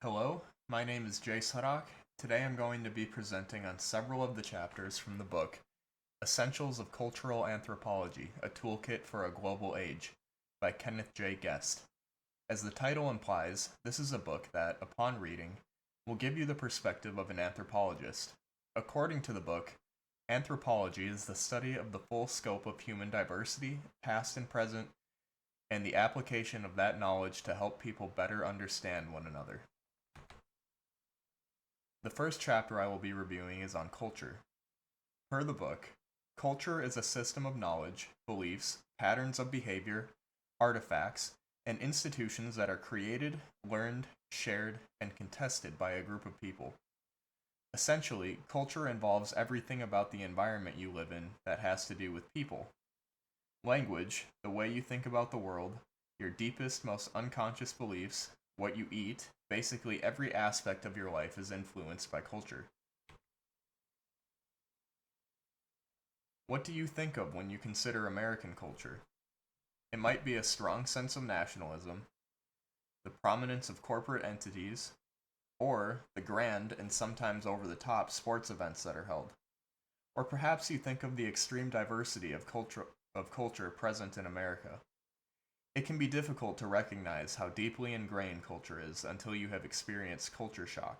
Hello, my name is Jace Huddock. Today I'm going to be presenting on several of the chapters from the book Essentials of Cultural Anthropology, A Toolkit for a Global Age by Kenneth J. Guest. As the title implies, this is a book that, upon reading, will give you the perspective of an anthropologist. According to the book, anthropology is the study of the full scope of human diversity, past and present, and the application of that knowledge to help people better understand one another. The first chapter I will be reviewing is on culture. Per the book, culture is a system of knowledge, beliefs, patterns of behavior, artifacts, and institutions that are created, learned, shared, and contested by a group of people. Essentially, culture involves everything about the environment you live in that has to do with people. Language, the way you think about the world, your deepest, most unconscious beliefs, what you eat, basically every aspect of your life is influenced by culture. What do you think of when you consider American culture? It might be a strong sense of nationalism, the prominence of corporate entities, or the grand and sometimes over the top sports events that are held. Or perhaps you think of the extreme diversity of culture present in America. It can be difficult to recognize how deeply ingrained culture is until you have experienced culture shock.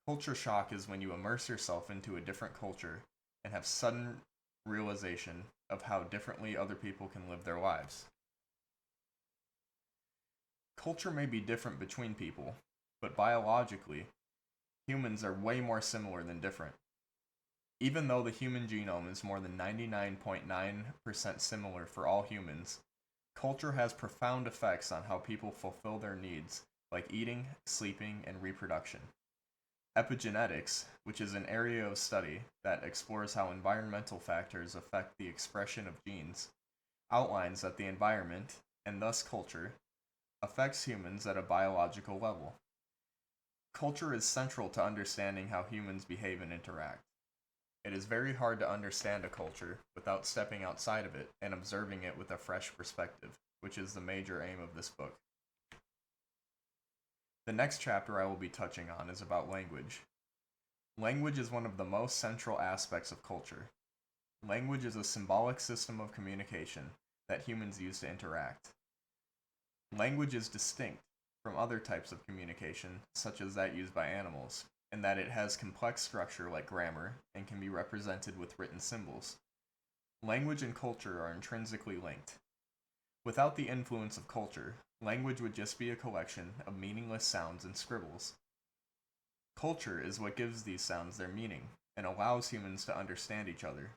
Culture shock is when you immerse yourself into a different culture and have sudden realization of how differently other people can live their lives. Culture may be different between people, but biologically, humans are way more similar than different. Even though the human genome is more than 99.9% similar for all humans, culture has profound effects on how people fulfill their needs, like eating, sleeping, and reproduction. Epigenetics, which is an area of study that explores how environmental factors affect the expression of genes, outlines that the environment, and thus culture, affects humans at a biological level. Culture is central to understanding how humans behave and interact. It is very hard to understand a culture without stepping outside of it and observing it with a fresh perspective, which is the major aim of this book. The next chapter I will be touching on is about language. Language is one of the most central aspects of culture. Language is a symbolic system of communication that humans use to interact. Language is distinct from other types of communication, such as that used by animals, in that it has complex structure like grammar and can be represented with written symbols. Language and culture are intrinsically linked. Without the influence of culture, language would just be a collection of meaningless sounds and scribbles. Culture is what gives these sounds their meaning and allows humans to understand each other.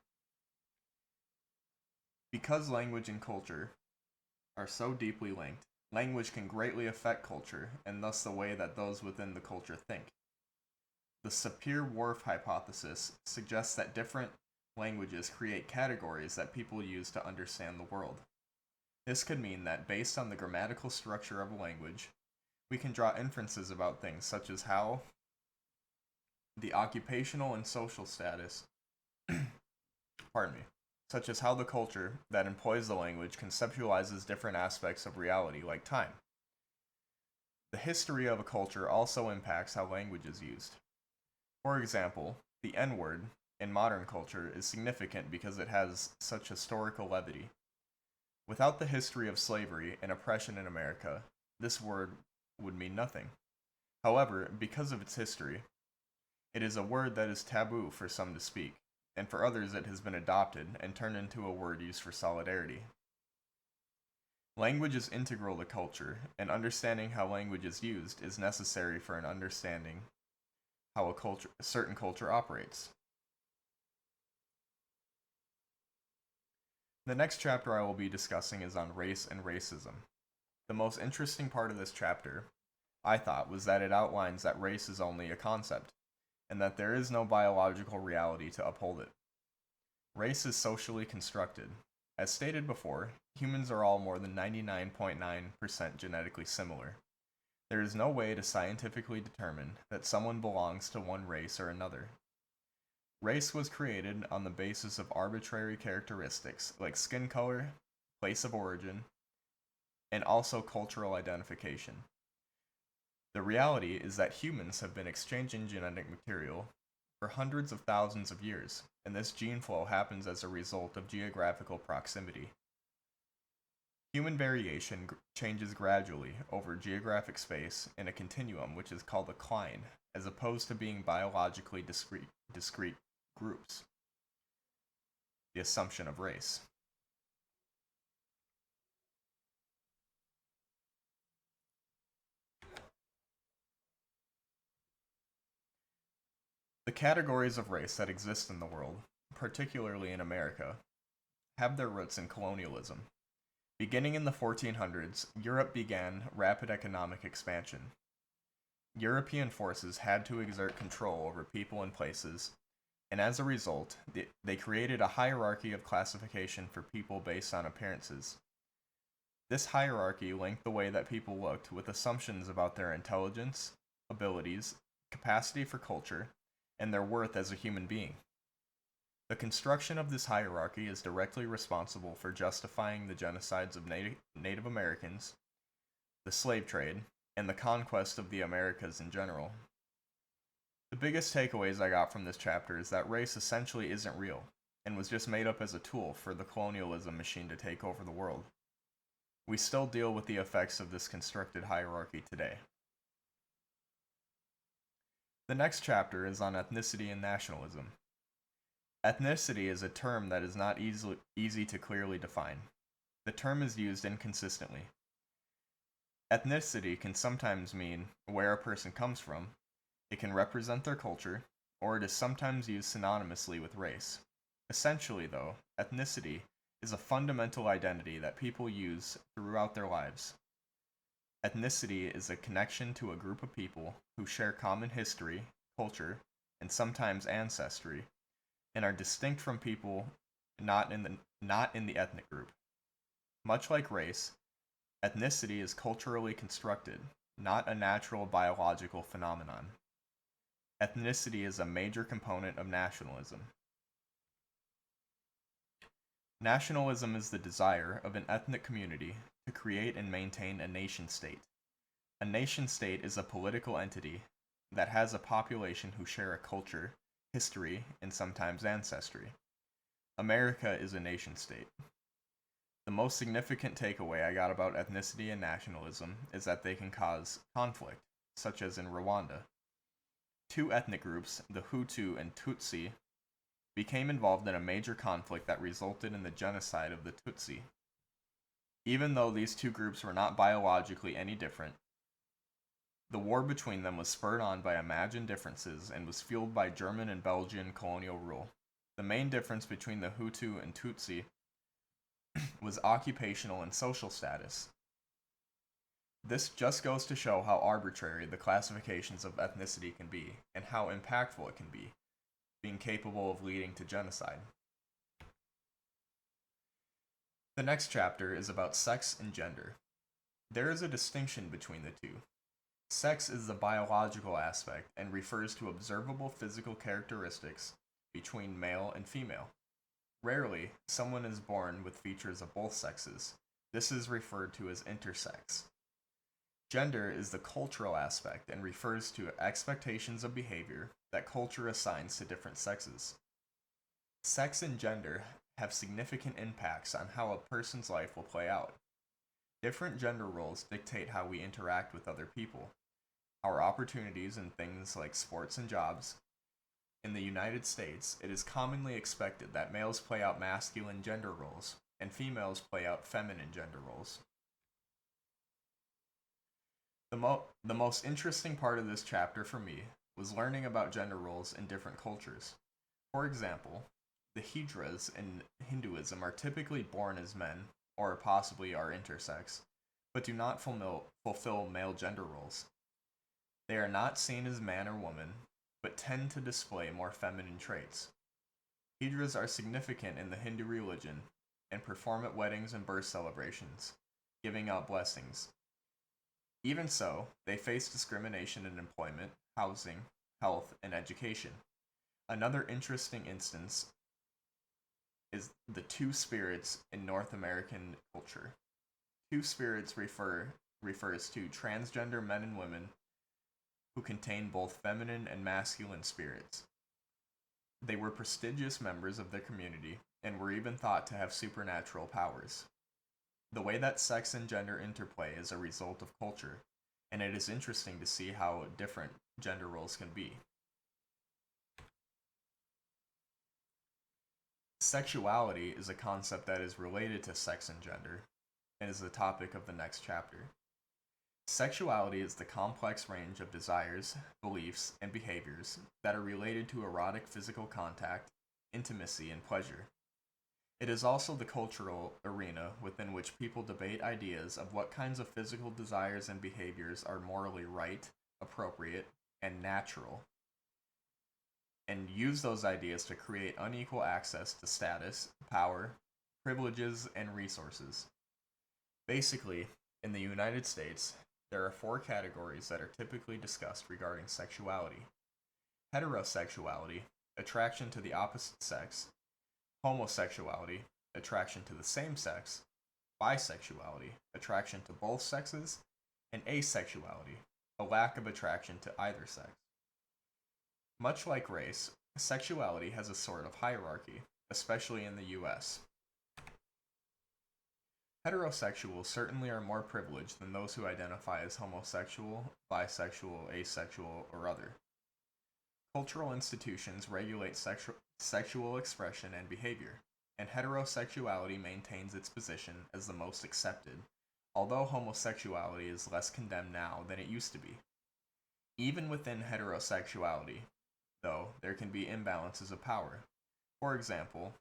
Because language and culture are so deeply linked, language can greatly affect culture and thus the way that those within the culture think. The Sapir-Whorf hypothesis suggests that different languages create categories that people use to understand the world. This could mean that based on the grammatical structure of a language, we can draw inferences about things such as how the occupational and social status, such as how the culture that employs the language conceptualizes different aspects of reality like time. The history of a culture also impacts how language is used. For example, the N-word in modern culture is significant because it has such historical levity. Without the history of slavery and oppression in America, this word would mean nothing. However, because of its history, it is a word that is taboo for some to speak, and for others it has been adopted and turned into a word used for solidarity. Language is integral to culture, and understanding how language is used is necessary for an understanding how a certain culture operates. The next chapter I will be discussing is on race and racism. The most interesting part of this chapter, I thought, was that it outlines that race is only a concept, and that there is no biological reality to uphold it. Race is socially constructed. As stated before, humans are all more than 99.9% genetically similar. There is no way to scientifically determine that someone belongs to one race or another. Race was created on the basis of arbitrary characteristics like skin color, place of origin, and also cultural identification. The reality is that humans have been exchanging genetic material for hundreds of thousands of years, and this gene flow happens as a result of geographical proximity. Human variation changes gradually over geographic space in a continuum which is called a cline, as opposed to being biologically discrete groups. The assumption of race. The categories of race that exist in the world, particularly in America, have their roots in colonialism. Beginning in the 1400s, Europe began rapid economic expansion. European forces had to exert control over people and places, and as a result, they created a hierarchy of classification for people based on appearances. This hierarchy linked the way that people looked with assumptions about their intelligence, abilities, capacity for culture, and their worth as a human being. The construction of this hierarchy is directly responsible for justifying the genocides of Native Americans, the slave trade, and the conquest of the Americas in general. The biggest takeaways I got from this chapter is that race essentially isn't real, and was just made up as a tool for the colonialism machine to take over the world. We still deal with the effects of this constructed hierarchy today. The next chapter is on ethnicity and nationalism. Ethnicity is a term that is not easy to clearly define. The term is used inconsistently. Ethnicity can sometimes mean where a person comes from, it can represent their culture, or it is sometimes used synonymously with race. Essentially, though, ethnicity is a fundamental identity that people use throughout their lives. Ethnicity is a connection to a group of people who share common history, culture, and sometimes ancestry, and are distinct from people not in the ethnic group. Much like race, ethnicity is culturally constructed, not a natural biological phenomenon. Ethnicity is a major component of nationalism. Nationalism is the desire of an ethnic community to create and maintain a nation-state. A nation-state is a political entity that has a population who share a culture, history, and sometimes ancestry. America is a nation-state. The most significant takeaway I got about ethnicity and nationalism is that they can cause conflict, such as in Rwanda. Two ethnic groups, the Hutu and Tutsi, became involved in a major conflict that resulted in the genocide of the Tutsi. Even though these two groups were not biologically any different, the war between them was spurred on by imagined differences and was fueled by German and Belgian colonial rule. The main difference between the Hutu and Tutsi was occupational and social status. This just goes to show how arbitrary the classifications of ethnicity can be, and how impactful it can be, being capable of leading to genocide. The next chapter is about sex and gender. There is a distinction between the two. Sex is the biological aspect and refers to observable physical characteristics between male and female. Rarely, someone is born with features of both sexes. This is referred to as intersex. Gender is the cultural aspect and refers to expectations of behavior that culture assigns to different sexes. Sex and gender have significant impacts on how a person's life will play out. Different gender roles dictate how we interact with other people, our opportunities in things like sports and jobs. In the United States, it is commonly expected that males play out masculine gender roles and females play out feminine gender roles. The most interesting part of this chapter for me was learning about gender roles in different cultures. For example, the Hijras in Hinduism are typically born as men, or possibly are intersex, but do not fulfill male gender roles. They are not seen as man or woman, but tend to display more feminine traits. Hijras are significant in the Hindu religion and perform at weddings and birth celebrations, giving out blessings. Even so, they face discrimination in employment, housing, health, and education. Another interesting instance is the two spirits in North American culture. Two spirits refers to transgender men and women who contained both feminine and masculine spirits. They were prestigious members of their community and were even thought to have supernatural powers. The way that sex and gender interplay is a result of culture, and it is interesting to see how different gender roles can be. Sexuality is a concept that is related to sex and gender, and is the topic of the next chapter. Sexuality is the complex range of desires, beliefs, and behaviors that are related to erotic physical contact, intimacy, and pleasure. It is also the cultural arena within which people debate ideas of what kinds of physical desires and behaviors are morally right, appropriate, and natural, and use those ideas to create unequal access to status, power, privileges, and resources. Basically, in the United States, there are 4 categories that are typically discussed regarding sexuality: heterosexuality, attraction to the opposite sex; homosexuality, attraction to the same sex; bisexuality, attraction to both sexes; and asexuality, a lack of attraction to either sex. Much like race, sexuality has a sort of hierarchy, especially in the US. Heterosexuals certainly are more privileged than those who identify as homosexual, bisexual, asexual, or other. Cultural institutions regulate sexual expression and behavior, and heterosexuality maintains its position as the most accepted, although homosexuality is less condemned now than it used to be. Even within heterosexuality, though, there can be imbalances of power. For example,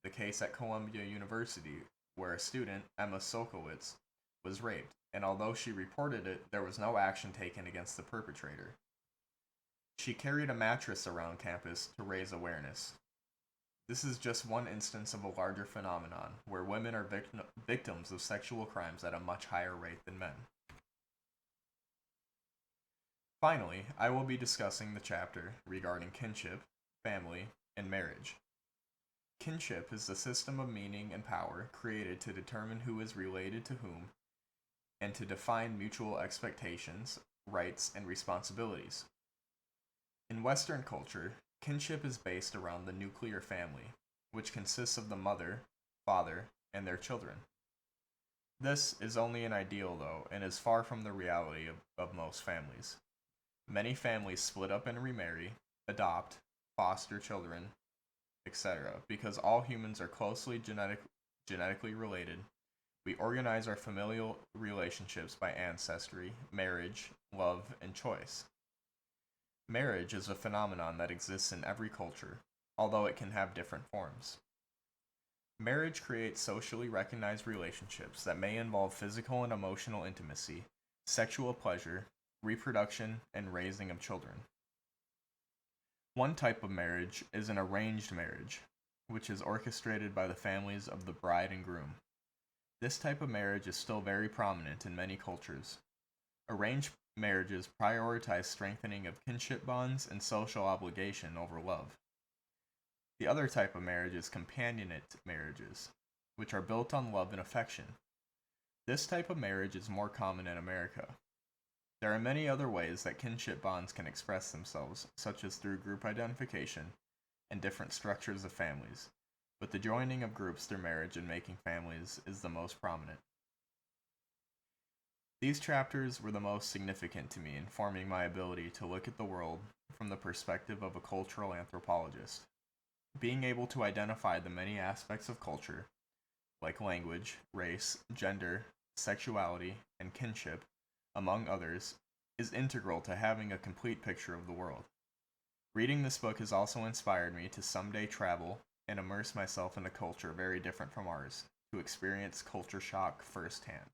the case at Columbia University where a student, Emma Sokowitz, was raped, and although she reported it, there was no action taken against the perpetrator. She carried a mattress around campus to raise awareness. This is just one instance of a larger phenomenon where women are victims of sexual crimes at a much higher rate than men. Finally, I will be discussing the chapter regarding kinship, family, and marriage. Kinship is the system of meaning and power created to determine who is related to whom and to define mutual expectations, rights, and responsibilities. In Western culture, kinship is based around the nuclear family, which consists of the mother, father, and their children. This is only an ideal, though, and is far from the reality of most families. Many families split up and remarry, adopt, foster children, etc. Because all humans are closely genetically related, we organize our familial relationships by ancestry, marriage, love, and choice. Marriage is a phenomenon that exists in every culture, although it can have different forms. Marriage creates socially recognized relationships that may involve physical and emotional intimacy, sexual pleasure, reproduction, and raising of children. One type of marriage is an arranged marriage, which is orchestrated by the families of the bride and groom. This type of marriage is still very prominent in many cultures. Arranged marriages prioritize strengthening of kinship bonds and social obligation over love. The other type of marriage is companionate marriages, which are built on love and affection. This type of marriage is more common in America. There are many other ways that kinship bonds can express themselves, such as through group identification and different structures of families, but the joining of groups through marriage and making families is the most prominent. These chapters were the most significant to me in forming my ability to look at the world from the perspective of a cultural anthropologist. Being able to identify the many aspects of culture, like language, race, gender, sexuality, and kinship, among others, is integral to having a complete picture of the world. Reading this book has also inspired me to someday travel and immerse myself in a culture very different from ours, to experience culture shock firsthand.